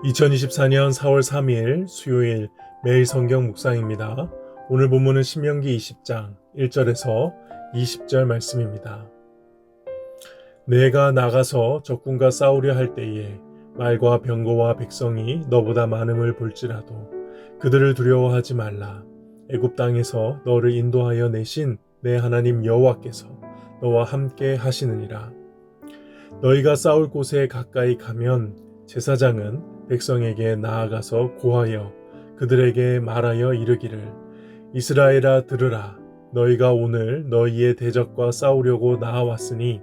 2024년 4월 3일 수요일 매일 성경 묵상입니다. 오늘 본문은 신명기 20장 1절에서 20절 말씀입니다. 내가 나가서 적군과 싸우려 할 때에 말과 병거와 백성이 너보다 많음을 볼지라도 그들을 두려워하지 말라. 애굽 땅에서 너를 인도하여 내신 내 하나님 여호와께서 너와 함께 하시느니라. 너희가 싸울 곳에 가까이 가면 제사장은 백성에게 나아가서 고하여 그들에게 말하여 이르기를 이스라엘아 들으라. 너희가 오늘 너희의 대적과 싸우려고 나아왔으니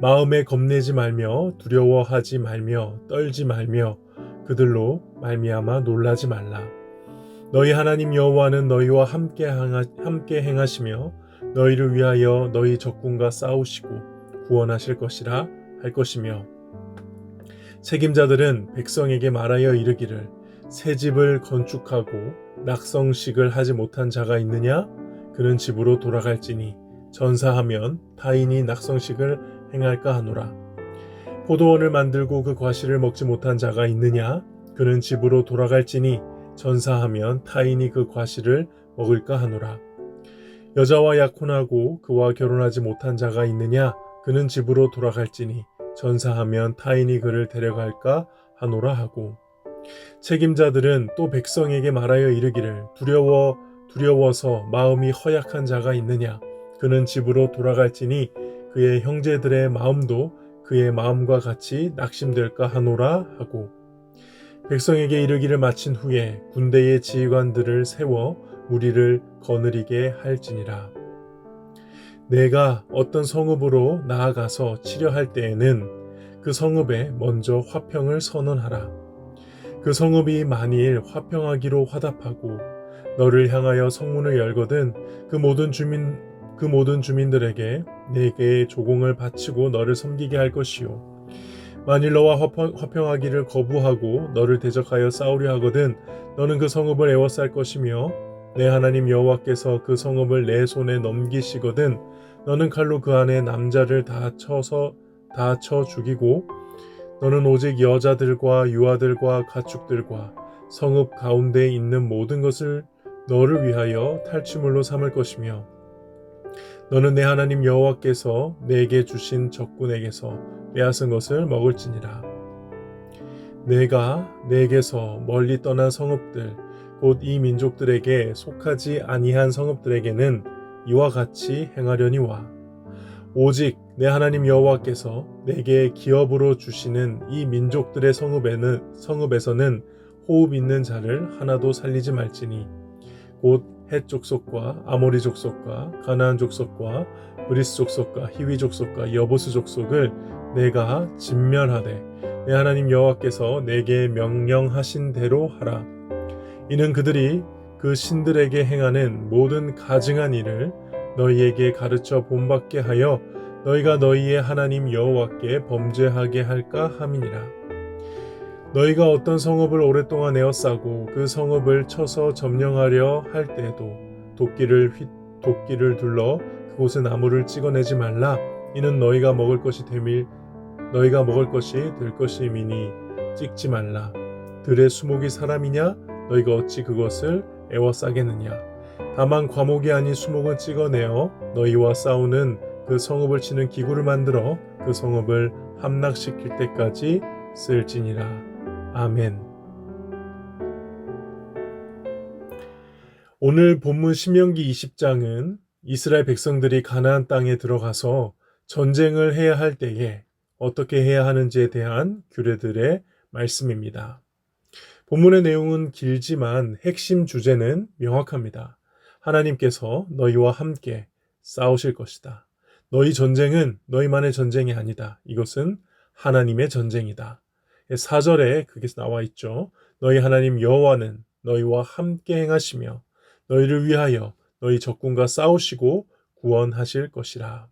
마음에 겁내지 말며 두려워하지 말며 떨지 말며 그들로 말미암아 놀라지 말라. 너희 하나님 여호와는 너희와 함께 행하시며 너희를 위하여 너희 적군과 싸우시고 구원하실 것이라 할 것이며 책임자들은 백성에게 말하여 이르기를 새 집을 건축하고 낙성식을 하지 못한 자가 있느냐? 그는 집으로 돌아갈지니 전사하면 타인이 낙성식을 행할까 하노라. 포도원을 만들고 그 과실을 먹지 못한 자가 있느냐? 그는 집으로 돌아갈지니 전사하면 타인이 그 과실을 먹을까 하노라. 여자와 약혼하고 그와 결혼하지 못한 자가 있느냐? 그는 집으로 돌아갈지니 전사하면 타인이 그를 데려갈까 하노라 하고 책임자들은 또 백성에게 말하여 이르기를 두려워서 마음이 허약한 자가 있느냐? 그는 집으로 돌아갈지니 그의 형제들의 마음도 그의 마음과 같이 낙심될까 하노라 하고 백성에게 이르기를 마친 후에 군대의 지휘관들을 세워 무리를 거느리게 할지니라. 내가 어떤 성읍으로 나아가서 치려할 때에는 그 성읍에 먼저 화평을 선언하라. 그 성읍이 만일 화평하기로 화답하고 너를 향하여 성문을 열거든 그 모든 주민들에게 내게 조공을 바치고 너를 섬기게 할 것이요. 만일 너와 화평하기를 거부하고 너를 대적하여 싸우려 하거든 너는 그 성읍을 에워쌀 것이며 내 하나님 여호와께서 그 성읍을 내 손에 넘기시거든 너는 칼로 그 안에 남자를 다 쳐 죽이고 너는 오직 여자들과 유아들과 가축들과 성읍 가운데 있는 모든 것을 너를 위하여 탈취물로 삼을 것이며 너는 내 하나님 여호와께서 내게 주신 적군에게서 빼앗은 것을 먹을지니라. 내가 내게서 멀리 떠난 성읍들 곧 이 민족들에게 속하지 아니한 성읍들에게는 이와 같이 행하려니와 오직 내 하나님 여호와께서 내게 기업으로 주시는 이 민족들의 성읍에서는 호흡 있는 자를 하나도 살리지 말지니 곧 헷 족속과 아모리 족속과 가나안 족속과 브리스 족속과 히위 족속과 여부스 족속을 내가 진멸하되 내 하나님 여호와께서 내게 명령하신 대로 하라. 이는 그들이 그 신들에게 행하는 모든 가증한 일을 너희에게 가르쳐 본받게 하여 너희가 너희의 하나님 여호와께 범죄하게 할까 함이니라. 너희가 어떤 성읍을 오랫동안 에워싸고 그 성읍을 쳐서 점령하려 할 때에도 도끼를 둘러 그곳의 나무를 찍어내지 말라. 이는 너희가 먹을 것이 될 것임이니 찍지 말라. 들의 수목이 사람이냐? 너희가 어찌 그것을 에워싸겠느냐? 다만 과목이 아닌 수목은 찍어내어 너희와 싸우는 그 성읍을 치는 기구를 만들어 그 성읍을 함락시킬 때까지 쓸지니라. 아멘. 오늘 본문 신명기 20장은 이스라엘 백성들이 가나안 땅에 들어가서 전쟁을 해야 할 때에 어떻게 해야 하는지에 대한 규례들의 말씀입니다. 본문의 내용은 길지만 핵심 주제는 명확합니다. 하나님께서 너희와 함께 싸우실 것이다. 너희 전쟁은 너희만의 전쟁이 아니다. 이것은 하나님의 전쟁이다. 4절에 그게 나와 있죠. 너희 하나님 여호와는 너희와 함께 행하시며 너희를 위하여 너희 적군과 싸우시고 구원하실 것이라.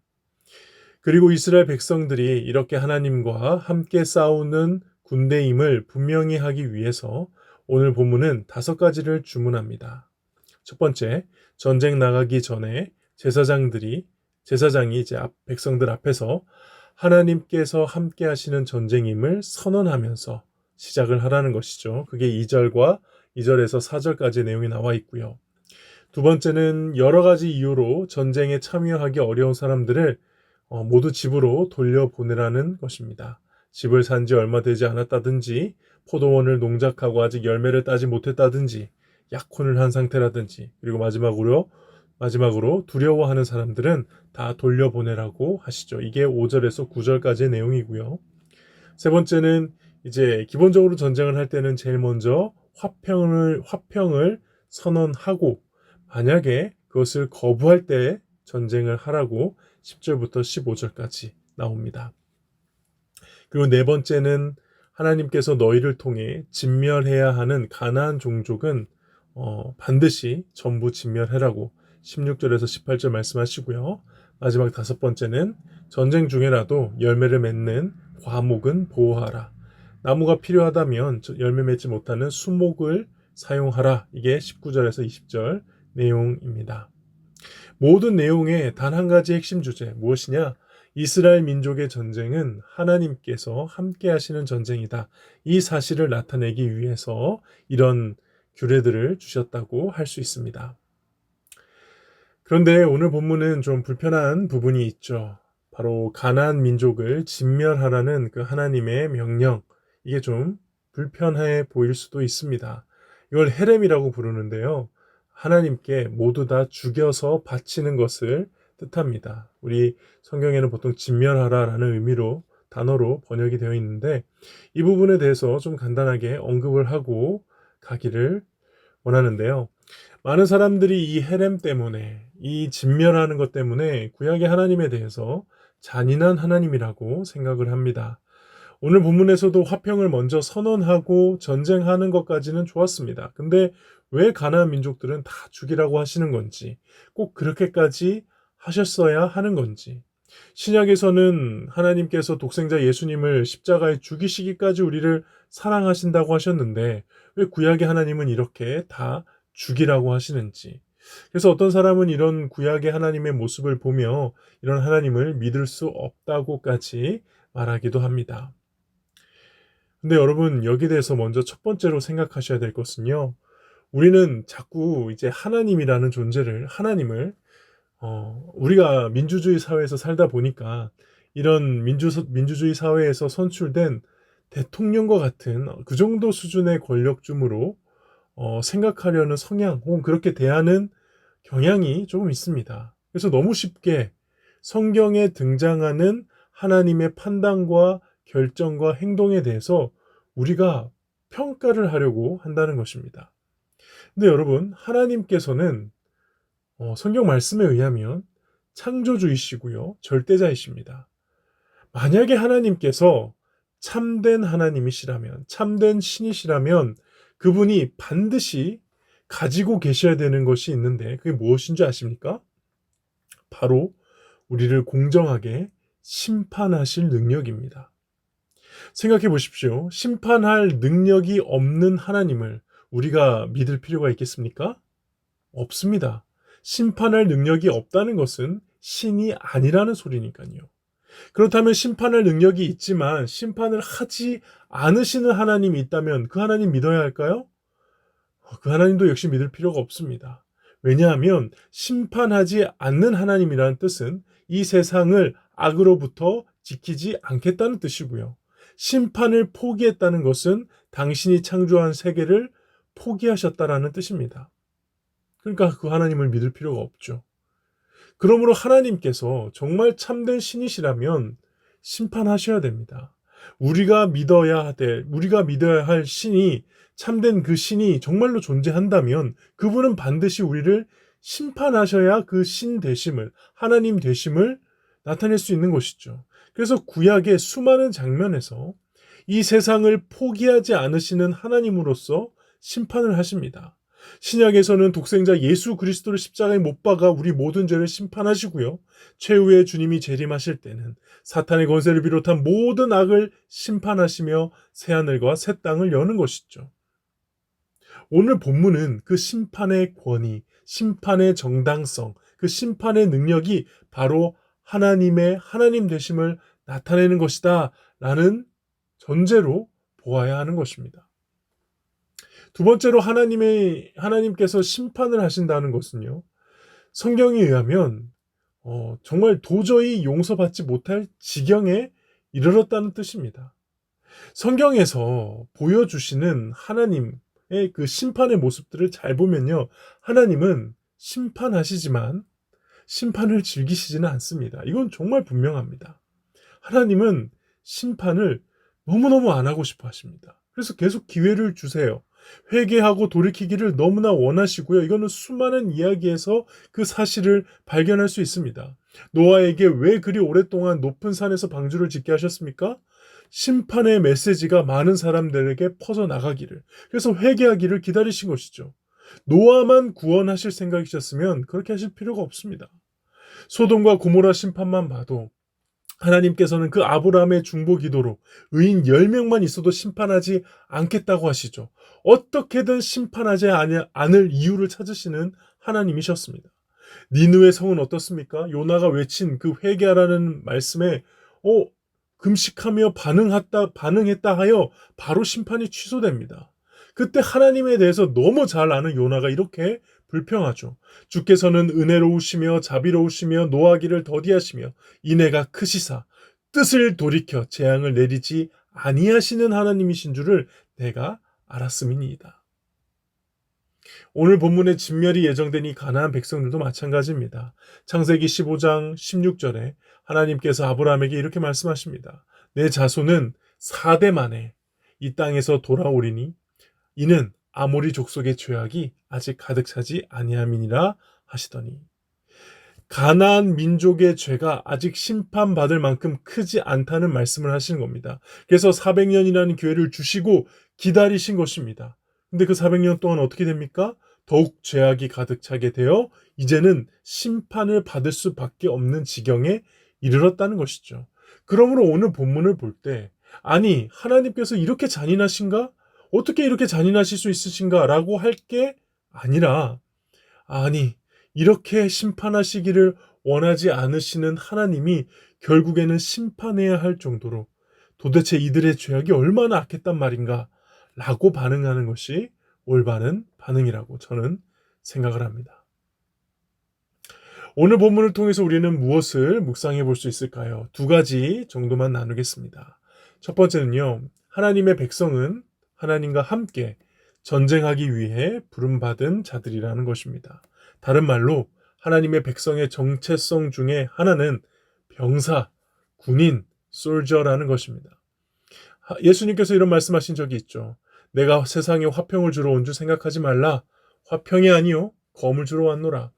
그리고 이스라엘 백성들이 이렇게 하나님과 함께 싸우는 군대임을 분명히 하기 위해서 오늘 본문은 5가지를 주문합니다. 첫 번째, 전쟁 나가기 전에 제사장이 이제 백성들 앞에서 하나님께서 함께 하시는 전쟁임을 선언하면서 시작을 하라는 것이죠. 그게 2절과 2절에서 4절까지의 내용이 나와 있고요. 두 번째는 여러 가지 이유로 전쟁에 참여하기 어려운 사람들을 모두 집으로 돌려보내라는 것입니다. 집을 산 지 얼마 되지 않았다든지, 포도원을 농작하고 아직 열매를 따지 못했다든지, 약혼을 한 상태라든지, 그리고 마지막으로 두려워하는 사람들은 다 돌려보내라고 하시죠. 이게 5절에서 9절까지의 내용이고요. 세 번째는 이제 기본적으로 전쟁을 할 때는 제일 먼저 화평을 선언하고, 만약에 그것을 거부할 때 전쟁을 하라고 10절부터 15절까지 나옵니다. 그리고 네 번째는 하나님께서 너희를 통해 진멸해야 하는 가나안 종족은 반드시 전부 진멸해라고 16절에서 18절 말씀하시고요. 마지막 다섯 번째는 전쟁 중에라도 열매를 맺는 과목은 보호하라. 나무가 필요하다면 열매 맺지 못하는 수목을 사용하라. 이게 19절에서 20절 내용입니다. 모든 내용의 단 한 가지 핵심 주제 무엇이냐? 이스라엘 민족의 전쟁은 하나님께서 함께 하시는 전쟁이다. 이 사실을 나타내기 위해서 이런 규례들을 주셨다고 할 수 있습니다. 그런데 오늘 본문은 좀 불편한 부분이 있죠. 바로 가나안 민족을 진멸하라는 그 하나님의 명령, 이게 좀 불편해 보일 수도 있습니다. 이걸 헤렘이라고 부르는데요. 하나님께 모두 다 죽여서 바치는 것을 뜻합니다. 우리 성경에는 보통 진멸하라라는 의미로 단어로 번역이 되어 있는데, 이 부분에 대해서 좀 간단하게 언급을 하고 가기를 원하는데요. 많은 사람들이 이 헤렘 때문에, 이 진멸하는 것 때문에 구약의 하나님에 대해서 잔인한 하나님이라고 생각을 합니다. 오늘 본문에서도 화평을 먼저 선언하고 전쟁하는 것까지는 좋았습니다. 근데 왜 가나안 민족들은 다 죽이라고 하시는 건지, 꼭 그렇게까지 하셨어야 하는 건지, 신약에서는 하나님께서 독생자 예수님을 십자가에 죽이시기까지 우리를 사랑하신다고 하셨는데 왜 구약의 하나님은 이렇게 다 죽이라고 하시는지, 그래서 어떤 사람은 이런 구약의 하나님의 모습을 보며 이런 하나님을 믿을 수 없다고까지 말하기도 합니다. 근데 여러분, 여기에 대해서 먼저 첫 번째로 생각하셔야 될 것은요, 우리는 자꾸 이제 하나님이라는 존재를, 하나님을 우리가 민주주의 사회에서 살다 보니까 이런 민주주의 사회에서 선출된 대통령과 같은 그 정도 수준의 권력쯤으로 생각하려는 성향 혹은 그렇게 대하는 경향이 조금 있습니다. 그래서 너무 쉽게 성경에 등장하는 하나님의 판단과 결정과 행동에 대해서 우리가 평가를 하려고 한다는 것입니다. 근데 여러분, 하나님께서는 성경 말씀에 의하면 창조주이시고요, 절대자이십니다. 만약에 하나님께서 참된 하나님이시라면, 참된 신이시라면 그분이 반드시 가지고 계셔야 되는 것이 있는데 그게 무엇인 줄 아십니까? 바로 우리를 공정하게 심판하실 능력입니다. 생각해 보십시오. 심판할 능력이 없는 하나님을 우리가 믿을 필요가 있겠습니까? 없습니다. 심판할 능력이 없다는 것은 신이 아니라는 소리니까요. 그렇다면 심판할 능력이 있지만 심판을 하지 않으시는 하나님이 있다면 그 하나님 믿어야 할까요? 그 하나님도 역시 믿을 필요가 없습니다. 왜냐하면 심판하지 않는 하나님이라는 뜻은 이 세상을 악으로부터 지키지 않겠다는 뜻이고요. 심판을 포기했다는 것은 당신이 창조한 세계를 포기하셨다라는 뜻입니다. 그러니까 그 하나님을 믿을 필요가 없죠. 그러므로 하나님께서 정말 참된 신이시라면 심판하셔야 됩니다. 우리가 믿어야 할 신이, 참된 그 신이 정말로 존재한다면 그분은 반드시 우리를 심판하셔야 그 신 되심을, 하나님 되심을 나타낼 수 있는 것이죠. 그래서 구약의 수많은 장면에서 이 세상을 포기하지 않으시는 하나님으로서 심판을 하십니다. 신약에서는 독생자 예수 그리스도를 십자가에 못 박아 우리 모든 죄를 심판하시고요, 최후의 주님이 재림하실 때는 사탄의 권세를 비롯한 모든 악을 심판하시며 새하늘과 새 땅을 여는 것이죠. 오늘 본문은 그 심판의 권위, 심판의 정당성, 그 심판의 능력이 바로 하나님의 하나님 되심을 나타내는 것이다 라는 전제로 보아야 하는 것입니다. 두 번째로 하나님께서 심판을 하신다는 것은요. 성경에 의하면 정말 도저히 용서받지 못할 지경에 이르렀다는 뜻입니다. 성경에서 보여주시는 하나님의 그 심판의 모습들을 잘 보면요. 하나님은 심판하시지만 심판을 즐기시지는 않습니다. 이건 정말 분명합니다. 하나님은 심판을 너무너무 안 하고 싶어 하십니다. 그래서 계속 기회를 주세요. 회개하고 돌이키기를 너무나 원하시고요. 이거는 수많은 이야기에서 그 사실을 발견할 수 있습니다. 노아에게 왜 그리 오랫동안 높은 산에서 방주를 짓게 하셨습니까? 심판의 메시지가 많은 사람들에게 퍼져나가기를, 그래서 회개하기를 기다리신 것이죠. 노아만 구원하실 생각이셨으면 그렇게 하실 필요가 없습니다. 소돔과 고모라 심판만 봐도 하나님께서는 그 아브라함의 중보 기도로 의인 10명만 있어도 심판하지 않겠다고 하시죠. 어떻게든 심판하지 않을 이유를 찾으시는 하나님이셨습니다. 니느웨 성은 어떻습니까? 요나가 외친 그 회개하라는 말씀에 금식하며 반응했다 하여 바로 심판이 취소됩니다. 그때 하나님에 대해서 너무 잘 아는 요나가 이렇게 불평하죠. 주께서는 은혜로우시며 자비로우시며 노하기를 더디하시며 인애가 크시사 뜻을 돌이켜 재앙을 내리지 아니하시는 하나님이신 줄을 내가 알았음이니이다. 오늘 본문에 진멸이 예정된 이 가나안 백성들도 마찬가지입니다. 창세기 15장 16절에 하나님께서 아브라함에게 이렇게 말씀하십니다. 내 자손은 4대 만에 이 땅에서 돌아오리니 이는 아모리 족속의 죄악이 아직 가득 차지 아니함이니라 하시더니, 가나안 민족의 죄가 아직 심판받을 만큼 크지 않다는 말씀을 하시는 겁니다. 그래서 400년이라는 기회를 주시고 기다리신 것입니다. 근데 그 400년 동안 어떻게 됩니까? 더욱 죄악이 가득 차게 되어 이제는 심판을 받을 수밖에 없는 지경에 이르렀다는 것이죠. 그러므로 오늘 본문을 볼 때, 아니 하나님께서 이렇게 잔인하신가? 어떻게 이렇게 잔인하실 수 있으신가? 라고 할 게 아니라, 아니 이렇게 심판하시기를 원하지 않으시는 하나님이 결국에는 심판해야 할 정도로 도대체 이들의 죄악이 얼마나 악했단 말인가? 라고 반응하는 것이 올바른 반응이라고 저는 생각을 합니다. 오늘 본문을 통해서 우리는 무엇을 묵상해 볼 수 있을까요? 두 가지 정도만 나누겠습니다. 첫 번째는요, 하나님의 백성은 하나님과 함께 전쟁하기 위해 부름받은 자들이라는 것입니다. 다른 말로 하나님의 백성의 정체성 중에 하나는 병사, 군인, 솔저라는 것입니다. 예수님께서 이런 말씀하신 적이 있죠. 내가 세상에 화평을 주러 온 줄 생각하지 말라. 화평이 아니요 검을 주러 왔노라.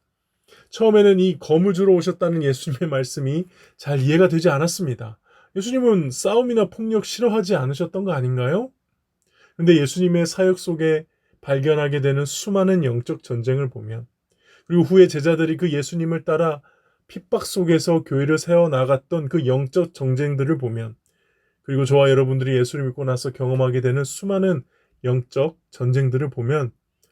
처음에는 이 검을 주러 오셨다는 예수님의 말씀이 잘 이해가 되지 않았습니다. 예수님은 싸움이나 폭력 싫어하지 않으셨던 거 아닌가요? 근데 예수님의 사역 속에 발견하게 되는 수많은 영적 전쟁을 보면, 그리고 후에 제자들이 그 예수님을 따라 핍박 속에서 교회를 세워나갔던 그 영적 전쟁들을 보면, 그리고 저와 여러분들이 예수를 믿고 나서 경험하게 되는 수많은 영적 전쟁들을 보면,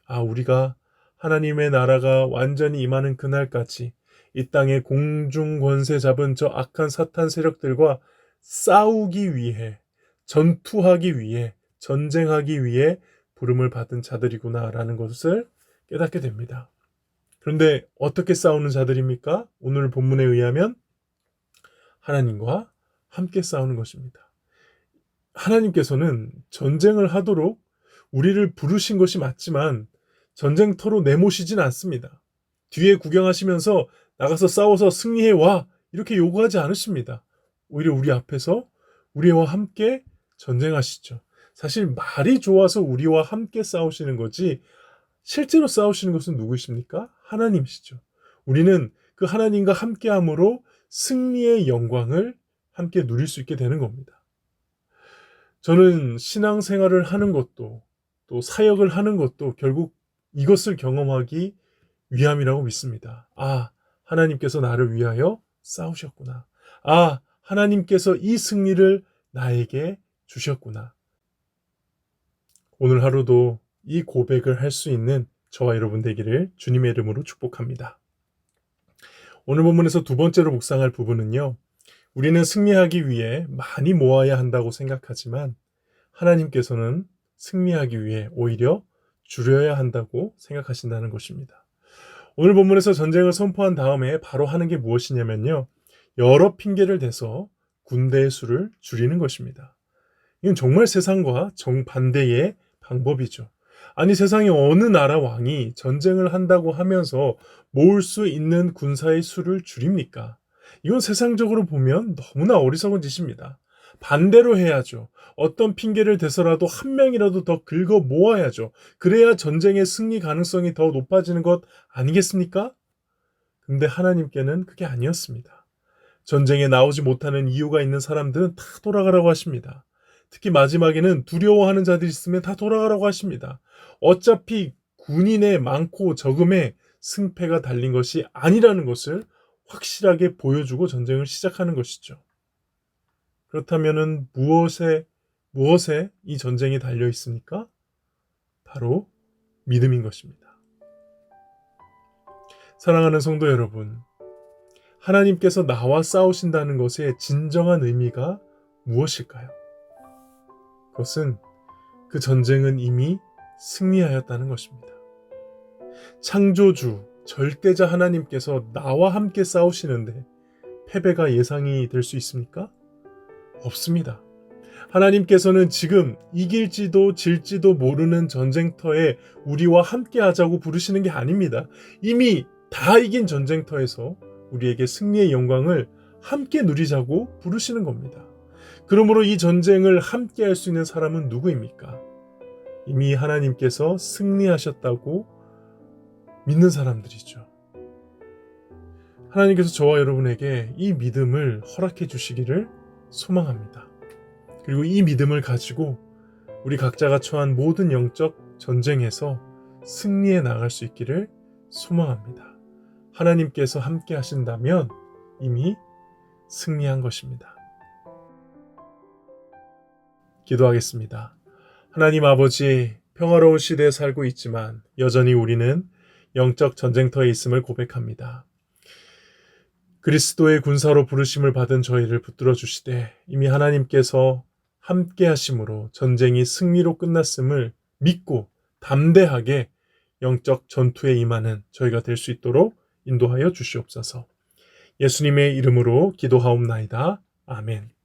우리가 하나님의 나라가 완전히 임하는 그날까지 이 땅의 공중 권세 잡은 저 악한 사탄 세력들과 싸우기 위해, 전투하기 위해, 전쟁하기 위해 부름을 받은 자들이구나라는 것을 깨닫게 됩니다. 그런데 어떻게 싸우는 자들입니까? 오늘 본문에 의하면 하나님과 함께 싸우는 것입니다. 하나님께서는 전쟁을 하도록 우리를 부르신 것이 맞지만 전쟁터로 내모시진 않습니다. 뒤에 구경하시면서 나가서 싸워서 승리해 와 이렇게 요구하지 않으십니다. 오히려 우리 앞에서 우리와 함께 전쟁하시죠. 사실 말이 좋아서 우리와 함께 싸우시는 거지 실제로 싸우시는 것은 누구이십니까? 하나님이시죠. 우리는 그 하나님과 함께함으로 승리의 영광을 함께 누릴 수 있게 되는 겁니다. 저는 신앙생활을 하는 것도 또 사역을 하는 것도 결국 이것을 경험하기 위함이라고 믿습니다. 하나님께서 나를 위하여 싸우셨구나. 하나님께서 이 승리를 나에게 주셨구나. 오늘 하루도 이 고백을 할 수 있는 저와 여러분 되기를 주님의 이름으로 축복합니다. 오늘 본문에서 두 번째로 묵상할 부분은요. 우리는 승리하기 위해 많이 모아야 한다고 생각하지만 하나님께서는 승리하기 위해 오히려 줄여야 한다고 생각하신다는 것입니다. 오늘 본문에서 전쟁을 선포한 다음에 바로 하는 게 무엇이냐면요. 여러 핑계를 대서 군대의 수를 줄이는 것입니다. 이건 정말 세상과 정반대의 방법이죠. 아니 세상에 어느 나라 왕이 전쟁을 한다고 하면서 모을 수 있는 군사의 수를 줄입니까? 이건 세상적으로 보면 너무나 어리석은 짓입니다. 반대로 해야죠. 어떤 핑계를 대서라도 한 명이라도 더 긁어 모아야죠. 그래야 전쟁의 승리 가능성이 더 높아지는 것 아니겠습니까? 근데 하나님께는 그게 아니었습니다. 전쟁에 나오지 못하는 이유가 있는 사람들은 다 돌아가라고 하십니다. 특히 마지막에는 두려워하는 자들이 있으면 다 돌아가라고 하십니다. 어차피 군인의 많고 적음에 승패가 달린 것이 아니라는 것을 확실하게 보여주고 전쟁을 시작하는 것이죠. 그렇다면 무엇에 이 전쟁이 달려 있습니까? 바로 믿음인 것입니다. 사랑하는 성도 여러분, 하나님께서 나와 싸우신다는 것의 진정한 의미가 무엇일까요? 그것은 그 전쟁은 이미 승리하였다는 것입니다. 창조주, 절대자 하나님께서 나와 함께 싸우시는데 패배가 예상이 될 수 있습니까? 없습니다. 하나님께서는 지금 이길지도 질지도 모르는 전쟁터에 우리와 함께 하자고 부르시는 게 아닙니다. 이미 다 이긴 전쟁터에서 우리에게 승리의 영광을 함께 누리자고 부르시는 겁니다. 그러므로 이 전쟁을 함께 할 수 있는 사람은 누구입니까? 이미 하나님께서 승리하셨다고 믿는 사람들이죠. 하나님께서 저와 여러분에게 이 믿음을 허락해 주시기를 소망합니다. 그리고 이 믿음을 가지고 우리 각자가 처한 모든 영적 전쟁에서 승리해 나갈 수 있기를 소망합니다. 하나님께서 함께 하신다면 이미 승리한 것입니다. 기도하겠습니다. 하나님 아버지, 평화로운 시대에 살고 있지만 여전히 우리는 영적 전쟁터에 있음을 고백합니다. 그리스도의 군사로 부르심을 받은 저희를 붙들어 주시되 이미 하나님께서 함께 하심으로 전쟁이 승리로 끝났음을 믿고 담대하게 영적 전투에 임하는 저희가 될 수 있도록 인도하여 주시옵소서. 예수님의 이름으로 기도하옵나이다. 아멘.